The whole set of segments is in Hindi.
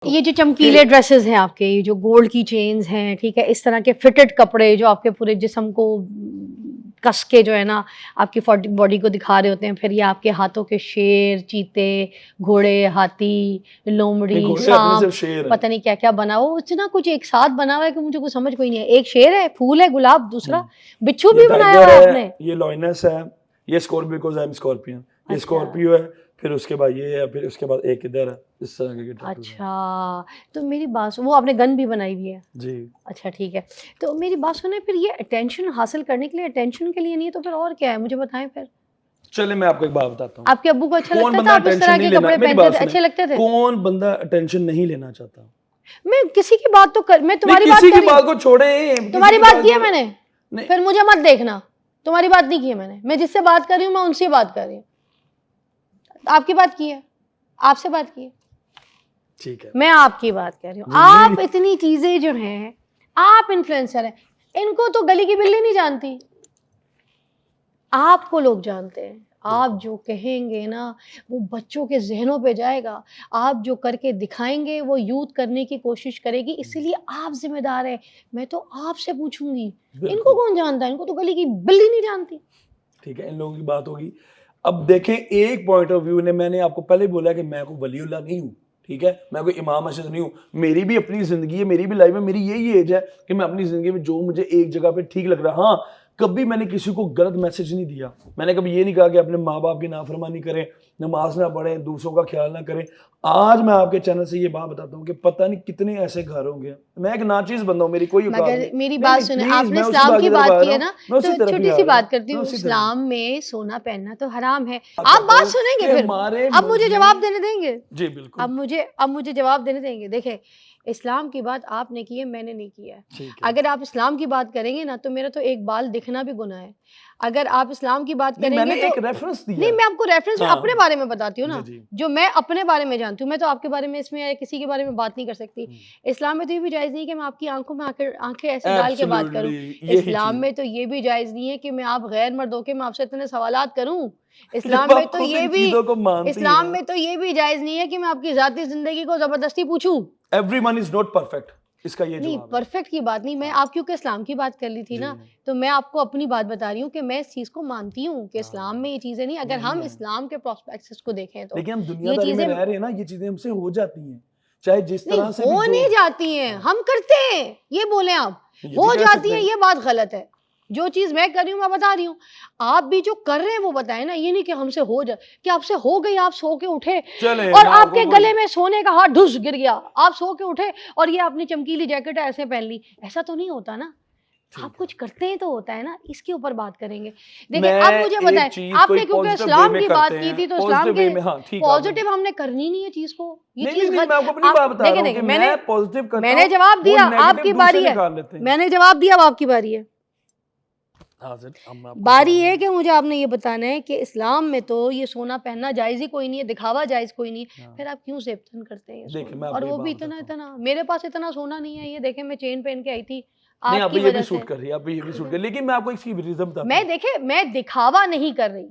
ये जो चमकीले ड्रेसेस हैं आपके, ये जो गोल्ड की चेन्स हैं, ठीक है, इस तरह के फिटेड कपड़े जो आपके पूरे जिस्म को कस के जो है ना आपकी बॉडी को दिखा रहे होते हैं, फिर ये आपके हाथों के शेर, चीते, घोड़े, हाथी, लोमड़ी, सांप, पता नहीं क्या क्या बना हो, इतना कुछ एक साथ बना हुआ है कि मुझे कुछ समझ कोई नहीं है। एक शेर है, फूल है, गुलाब, दूसरा बिच्छू भी बनाया हुआ है आपने। ये लॉयनस है, ये Scorpio because I am scorpion, ये अच्छा। स्कॉर्पियो है, फिर उसके बाद ये है, फिर उसके बाद एक इधर है, इस तरह के टैटूज हैं। अच्छा, तो मेरी बात वो आपने गन भी बनाई हुई है? जी। अच्छा ठीक है, तो मेरी बात सुने, फिर ये अटेंशन हासिल करने के लिए, अटेंशन के लिए नहीं तो फिर और क्या है, मुझे बताएं फिर। चले मैं आपको एक बात बताता हूँ। आपके अब्बू को अच्छा कौन लगता बंदा था आप इस तरह अटेंशन नहीं के लेना, कपड़े मेरी पहनते बात थे, सुने, अच्छे लगते थे? कौन बंदा अटेंशन नहीं लेना चाहता? मैं किसी की बात तो कर, मैं तुम्हारी बात किसी कर की बात को छोड़े, तुम्हारी बात की है मैंने, नहीं। फिर मुझे मत देखना, तुम्हारी बात नहीं की है मैंने, मैं जिससे बात कर रही हूँ मैं उनसे बात कर रही हूँ। आपकी बात की है, आपसे बात की है, ठीक है, मैं आपकी बात कर रही हूँ। आप इतनी चीजें जो हैं, आप इन्फ्लुएंसर हैं, इनको तो गली की बिल्ली नहीं जानती, आपको लोग जानते हैं। आप जो कहेंगे ना वो बच्चों के जहनों पे जाएगा, आप जो करके दिखाएंगे वो यूथ करने की कोशिश करेगी, इसलिए आप जिम्मेदार हैं। मैं तो आपसे पूछूंगी, इनको कौन जानता है, इनको तो गली की बिल्ली नहीं जानती। ठीक है, इन लोगों की बात होगी। अब देखें, एक पॉइंट ऑफ व्यू ने, मैंने आपको पहले बोला कि मैं कोई वलीउल्लाह नहीं हूँ, ठीक है, मैं कोई इमाम अरशद नहीं हूँ, मेरी भी अपनी जिंदगी है, मेरी भी लाइफ है, मेरी यही एज है कि मैं अपनी जिंदगी में जो मुझे एक जगह पे ठीक लग रहा है, हाँ, कभी मैंने किसी को गलत मैसेज नहीं दिया, मैंने कभी ये नहीं कहा कि अपने माँ बाप की नाफरमानी करें, नमाज ना पढ़ें, दूसरों का ख्याल ना करें। आज मैं आपके चैनल से ये बात बताता हूँ कि पता नहीं कितने ऐसे घर होंगे, मैं एक नाचीज बंदा हूँ, मेरी कोई औकात मगर नहीं। मेरी नहीं, बात नहीं, सुने, प्लीज, आपने मैं उसी इस्लाम बात की की तरफ बात आ की रहा है हूँ, ना, मैं उसी तो तरफ ही छोटी आ सी रहा हूँ, बात करती मैं हूँ, उसी तरफ इस्लाम में सोना पहनना तो हराम है। बात आप करता बात हूँ सुनेंगे कि फिर, हमारे अब मुल्क मुझे में। जवाब देने देंगे? जी बिल्कुल, अब मुझे जवाब देने देंगे। देखें, इस्लाम की बात आपने की है, मैंने नहीं की है। ठीक है। अगर आप इस्लाम की बात करेंगे ना तो मेरा तो एक बाल दिखना भी गुनाह है। अगर आप इस्लाम की बात नहीं, करेंगे मैंने तो एक रेफरेंस दिया नहीं, है। मैं आपको रेफरेंस हाँ, अपने बारे में बताती हूँ ना, जी, जी। जो मैं अपने बारे में जानती हूँ। मैं तो आपके बारे में इसमें या किसी के बारे में बात नहीं कर सकती। इस्लाम में तो ये भी जायज़ नहीं है कि मैं आपकी आंखों में आंखें ऐसे डाल के बात करूँ। एब्सोल्युटली, यही इस्लाम चीज में तो ये भी जायज़ नहीं है कि मैं आप गैर मर्द होके मैं आपसे इतने सवालात करूँ। जब आप खुद इन चीजों को मानती इस्लाम हैं। में तो ये भी जायज़ नहीं है कि मैं आपकी ज़ाती ज़िंदगी को ज़बरदस्ती पूछूँ। एवरीवन इज नॉट परफेक्ट, इसका ये नहीं, जवाब है। परफेक्ट की बात नहीं, मैं आप क्योंकि इस्लाम की बात कर ली थी जी। ना, तो मैं आपको अपनी बात बता रही हूँ कि मैं इस चीज़ को मानती हूँ कि इस्लाम में ये चीज़ें नहीं, अगर हम इस्लाम के प्रोस्पेक्ट्स को देखें तो लेकिन हम ये दुनियादारी में चीज़ें रह रहे हैं ना, ये चीजें हमसे हो जाती हैं, चाहे जिस नहीं तरह से भी हो जो। नहीं जाती हैं, हम करते हैं, ये बोले आप। ये भी हो कह जाती सकते हैं, हैं। ये बात गलत है। जो चीज़ मैं कर रही हूँ मैं बता रही हूँ। आप भी जो कर रहे हैं वो बताएं ना, ये नहीं कि हमसे हो जाए, कि आपसे हो गई, आप सो के उठे चले और मैं आपको आपके गले में सोने का हार ढुस गिर गया, आप सो के उठे और ये अपनी चमकीली जैकेट ऐसे पहन ली, ऐसा तो नहीं होता ना। आप कुछ करते हैं तो होता है ना, इसके ऊपर बात करेंगे। देखिए अब मैं मुझे एक बताएं, चीज कोई आपने क्योंकि पॉजिटिव वे इस्लाम में की बात करते की हैं, थी तो इस्लाम पॉजिटिव वे के में, हाँ ठीक है, आपने। पॉजिटिव हमने करनी नहीं है चीज को, ये नहीं, चीज नहीं, नहीं, मैं आपको अपनी बात बता रहा हूँ देखें कि मैंने मैं पॉजिटिव करता मैंने हूँ, जवाब वो दिया, नेगेटिव आपकी दूसरे बारी है। निकाल लेते हैं। मैंने जवाब दिया, अब आपकी बारी है। हाँ सर, हम आपको बारी सवाल है कि मुझे आपने ये बताना है कि इस्लाम में तो ये सोना पहनना जायज ही कोई नहीं है, दिखावा जायज कोई नहीं है, फिर आप क्यों सेप्टन करते हैं ये देखिए, सोना, मैं और आपको ये वो भी बात इतना बताता हूँ। इतना। मेरे पास इतना सोना नहीं है, ये देखे मैं चेन पहन के आई थी नहीं, आप आपकी ये भी वजह सूट से। कर रही है, आप ये भी सूट कर, लेकिन मैं आपको एक चीज रीजन बताता मैं हूँ। देखे मैं दिखावा नहीं कर रही,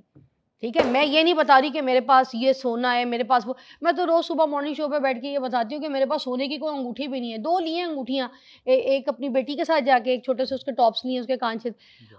ठीक है, मैं ये नहीं बता रही कि मेरे पास ये सोना है, मेरे पास वो। मैं तो रोज सुबह मॉर्निंग शो पे बैठ के ये बताती हूँ कि मेरे पास सोने की कोई अंगूठी भी नहीं है, 2 ली हैं अंगूठियाँ। एक अपनी बेटी के साथ जाके एक छोटे से उसके टॉप्स लिए, उसके कान से।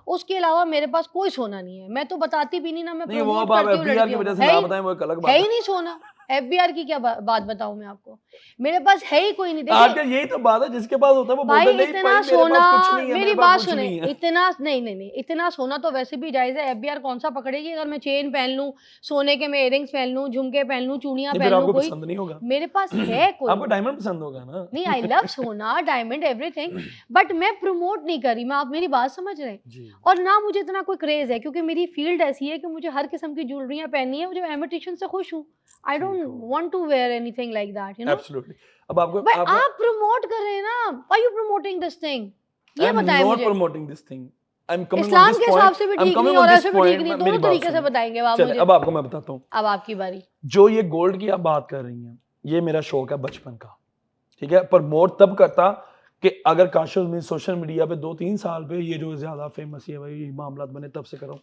उसके अलावा मेरे पास कोई सोना नहीं है। मैं तो बताती भी नहीं ना, मैं नहीं, वो प्रमोट अब आप करती हूँ एफबीआर की लड़कियों वजह को। से ना बताएं, वो एक अलग है बात ही है। नहीं सोना। एफबीआर की क्या बात बताऊँ मैं आपको? मेरे पास है ही कोई नहीं। देखिए आजकल यही तो बात है, जिसके पास होता है वो भाई बोलता नहीं इतना भाई मेरे सोना, पास कुछ नहीं है, मेरी मेरे पास बात कुछ सुने, नहीं है। इतना नहीं नहीं नहीं, इतना सोना तो वैसे भी जायज है। एफबीआर कौन सा पकड़ेगी अगर मैं चेन पहन लूं, सोने के मैं इयररिंग्स पहन लूं, झुमके पहन लूं, चूड़ियां नहीं, पहन फिर लूं, आपको कोई पसंद नहीं होगा। मेरे पास है कोई आपको नहीं। डायमंड पसंद होगा ना। नहीं, आई लव सोना, डायमंड, एवरीथिंग, बट मैं प्रमोट नहीं कर रही। मैं, आप मेरी बात समझ रहे हैं? जी। और ना मुझे इतना कोई क्रेज है, क्योंकि मेरी फील्ड ऐसी है कि मुझे हर किस्म की ज्वेलरियां पहननी है, मुझे इमिटेशन से खुश हूँ। I don't want to wear anything like that, absolutely. अब आपको बट आपने आप प्रमोट कर रहे हैं ना, why you promoting this thing? I ये एम बताएं नॉट मुझे। Promoting this thing, I am coming on Islam this के हिसाब पॉइंट, से भी आई एम ठीक नहीं कमिंग ऑन और दिस ऐसे भी ठीक पॉइंट। नहीं, मेरी दोनों बात तरीके से सुनिए, बताएंगे आप चलिए मुझे। अब आपको मैं बताता हूँ। अब आपकी बारी। जो ये गोल्ड की आप बात कर रही हैं, ये मेरा शौक है बचपन का, ठीक है, प्रमोट तब करता कि अगर काशुल में सोशल मीडिया पे 2-3 साल पे ये जो ज्यादा फेमस है भाई ये मामला बने तब से करो।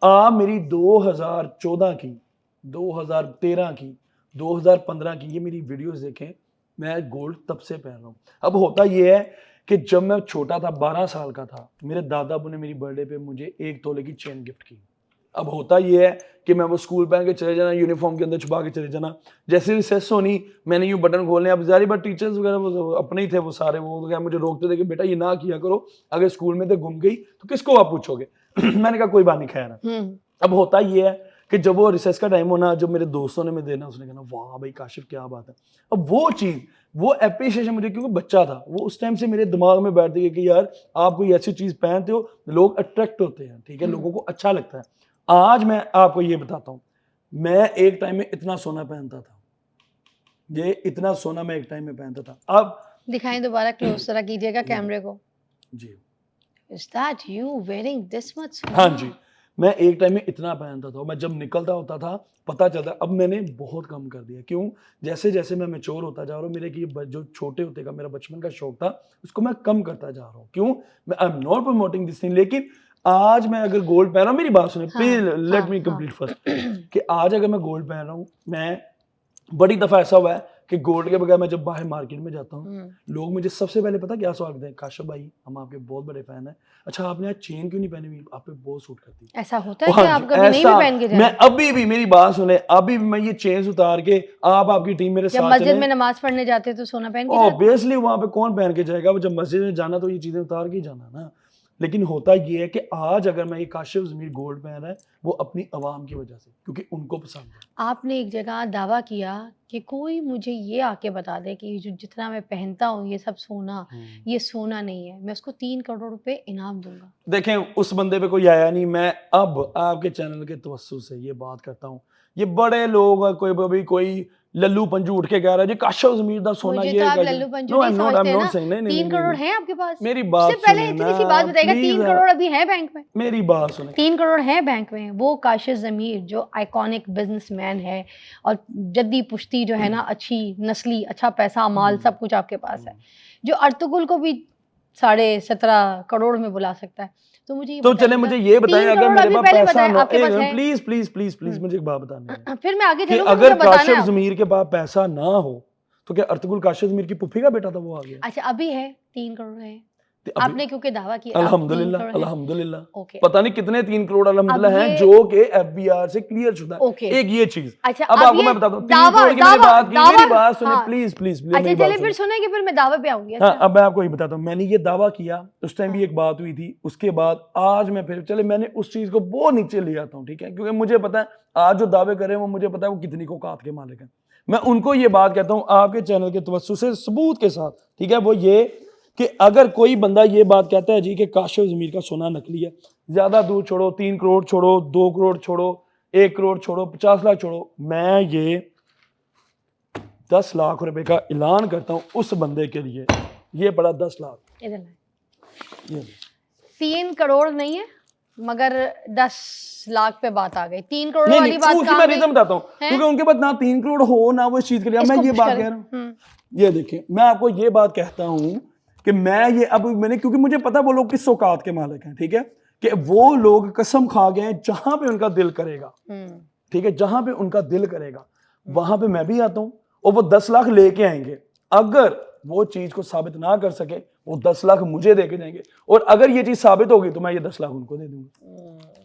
आप मेरी 2014 की, 2013 की, 2015 की ये मेरी वीडियोस देखें, मैं गोल्ड तब से पहन रहा हूँ। अब होता ये है कि जब मैं छोटा था, 12 साल का था, मेरे दादा अबू ने मेरी बर्थडे पे मुझे 1 तोले की चेन गिफ्ट की। अब होता ये है कि मैं वो स्कूल पहन के चले जाना, यूनिफॉर्म के अंदर छुपा के चले जाना, जैसे रिसेस होनी मैंने यूँ बटन खोलने, अब जारी बात टीचर्स वगैरह वो अपने ही थे वो सारे, वो क्या मुझे रोकते थे कि बेटा ये ना किया करो, अगर स्कूल में तो गुम गई तो किसको आप पूछोगे। मैंने कहा कोई बात नहीं, खैर। अब होता ये है कि जब वो रिसेस का टाइम होना, जब मेरे दोस्तों ने मैं देना, उसने कहना वाह भाई काशिफ क्या बात है। अब वो चीज़, वो एप्रिसिएशन मुझे, क्योंकि बच्चा था, वो उस टाइम से मेरे दिमाग में बैठ गई कि यार आप कोई ऐसी चीज़ पहनते हो, लोग अट्रैक्ट होते हैं, ठीक है, लोगों को अच्छा लगता है। आज मैं आपको ये बताता हूँ, मैं एक टाइम में इतना सोना पहनता था, ये इतना सोना मैं एक टाइम में पहनता था। अब दिखाएं दोबारा, क्लोज जरा कीजिएगा कैमरे को। जी, is that you wearing this much? हाँ जी, मैं एक टाइम में इतना पहनता था, मैं जब निकलता होता था पता चलता। अब मैंने बहुत कम कर दिया, क्यों? जैसे जैसे मैं मैच्योर होता जा रहा हूँ, मेरे की जो छोटे होते का मेरा बचपन का शौक था, उसको मैं कम करता जा रहा हूँ। क्यों? मैं I am not promoting this thing, लेकिन आज मैं अगर गोल्ड पहन रहा हूँ, मेरी बात सुनिए please, let me complete first, कि आज अगर मैं गोल्ड पहन रहा हूँ, मैं बड़ी दफा ऐसा हुआ है कि गोल्ड के बगैर मैं जब बाहर मार्केट में जाता हूँ, लोग मुझे सबसे पहले पता क्या सवाल करते हैं, काशिफ भाई हम आपके बहुत बड़े फैन हैं, अच्छा आपने आज चेन क्यों नहीं पहनी हुई, आप पे बहुत सूट करती है। ऐसा होता है हाँ कि आप जी, कभी नहीं भी ऐसा पहन के जाए? मैं अभी भी, मेरी बात सुने, अभी भी मैं ये चेन उतार के आप आपकी टीम मेरे जब साथ मस्जिद चले, में नमाज पढ़ने जाते तो सोना पहन के जाते? ऑब्वियसली वहां पे कौन पहन के जाएगा, वो जब मस्जिद में जाना तो ये चीजें उतार के ही जाना ना। लेकिन होता ये है कि आज अगर मैं ये काशिफ ज़मीर गोल्ड पहन रहा है, वो अपनी आवाम की वजह से, क्योंकि उनको पसंद है। आपने एक जगह दावा किया कि कोई मुझे ये आके बता दे कि जो जितना मैं पहनता हूँ ये सब सोना, ये सोना नहीं है, मैं उसको 3 करोड़ रुपए इनाम दूंगा। देखें उस बंदे पे कोई आया नहीं, मैं अब आपके चैनल के तवज्जुह से ये बात करता हूँ। ये बड़े लोग हैं, कोई लल्लू पंजू उठ के कह रहा है जी काशिफ ज़मीर दा सोना मुझे ये तो है आप काशिफ। लल्लू पंजू नो आई नहीं एम नॉट समझते सेइंग, ना। नहीं 3 करोड़ है आपके पास? मेरी उससे बात पहले सुने इतनी ना सी बात बताइएगा, प्लीज, 3 करोड़ अभी है बैंक में? मेरी बात सुने। 3 करोड़ है बैंक में। वो काशिफ ज़मीर जो आइकॉनिक बिजनेसमैन है और जद्दी पुश्ती जो है ना, अच्छी नस्ली, अच्छा पैसा माल सब कुछ आपके पास है, जो अर्तुगरुल को भी 17.5 करोड़ में बुला सकता है। तो मुझे ये तो चले बताइएगा, मुझे ये बताएं, 3 अगर करोड़ मेरे अभी पास पहले पैसा बताएं ना, आपके पास है? प्लीज प्लीज प्लीज प्लीज मुझे एक बात बतानी है फिर मैं आगे कि चलूंगी, अगर मुझे बताना है काशिफ आपको। ज़मीर के पास पैसा ना हो तो क्या अर्तुगरुल काशिफ ज़मीर की पुफी का बेटा था, वो आ गया? अच्छा अभी है 3 करोड़ है, तो अभी आपने क्योंकि दावा किया अब 3 अल्हम्दुलिल्लाह करोड़ है। अल्हम्दुलिल्लाह ओके, पता नहीं कितने 3 करोड़ अल्हम्दुलिल्लाह अब हैं ये जो कि एफबीआर से क्लियर शुदा है। ओके, एक ये चीज, अच्छा अब अब आपको ये मैं बताता हूँ 3 दावा करोड़ की मैंने दावा बात की, दावा मेरी बात सुने हाँ, प्लीज प्लीज अच्छा मेरी चलिए बात फिर सुने। सुनेंगे, फिर मैं दावे पे आऊंगी। हाँ अच्छा अब मैं आपको ये बताता हूँ, मैंने ये दावा किया उस टाइम भी एक बात हुई थी, उसके बाद आज मैं फिर चले मैंने उस चीज को बहुत नीचे ले आता हूँ, ठीक है, क्योंकि मुझे पता है आज जो दावे कर रहे हैं वो मुझे पता है वो कितनी औकात के मालिक हैं। मैं उनको ये बात कहता हूँ आपके चैनल के तवज्जुह से सबूत के साथ, ठीक है, वो ये कि अगर कोई बंदा ये बात कहता है जी कि काशिफ ज़मीर का सोना नकली है, ज्यादा दूर छोड़ो, 3 करोड़ छोड़ो, 2 करोड़ छोड़ो, 1 करोड़ छोड़ो, 50 लाख छोड़ो, मैं ये 10 लाख रुपए का ऐलान करता हूँ उस बंदे के लिए, ये बड़ा 10 लाख, इधर ये 3 करोड़ नहीं है मगर 10 लाख पे बात आ गई। 3 करोड़ नहीं वाली नहीं बात उसकी कहाँ मैं गई? रीजन बताता हूँ, हैं? क्योंकि उनके पास ना 3 करोड़ हो ना वो इस चीज के लिए, मैं इसको ये पुश बात करें। कह रहा हूँ, ये देखिए मैं आपको ये बात कहता हूँ कि मैं ये अब मैंने, क्योंकि मुझे पता वो लोग किस औकात के मालिक हैं, ठीक है, कि वो लोग कसम खा गए जहां पे उनका दिल करेगा, ठीक है, जहां पे उनका दिल करेगा वहां पे मैं भी आता हूं और वो 10 लाख लेके आएंगे। अगर वो चीज को साबित ना कर सके वो 10 लाख मुझे देके जाएंगे, और अगर ये चीज साबित होगी तो मैं ये 10 लाख उनको दे दूंगा।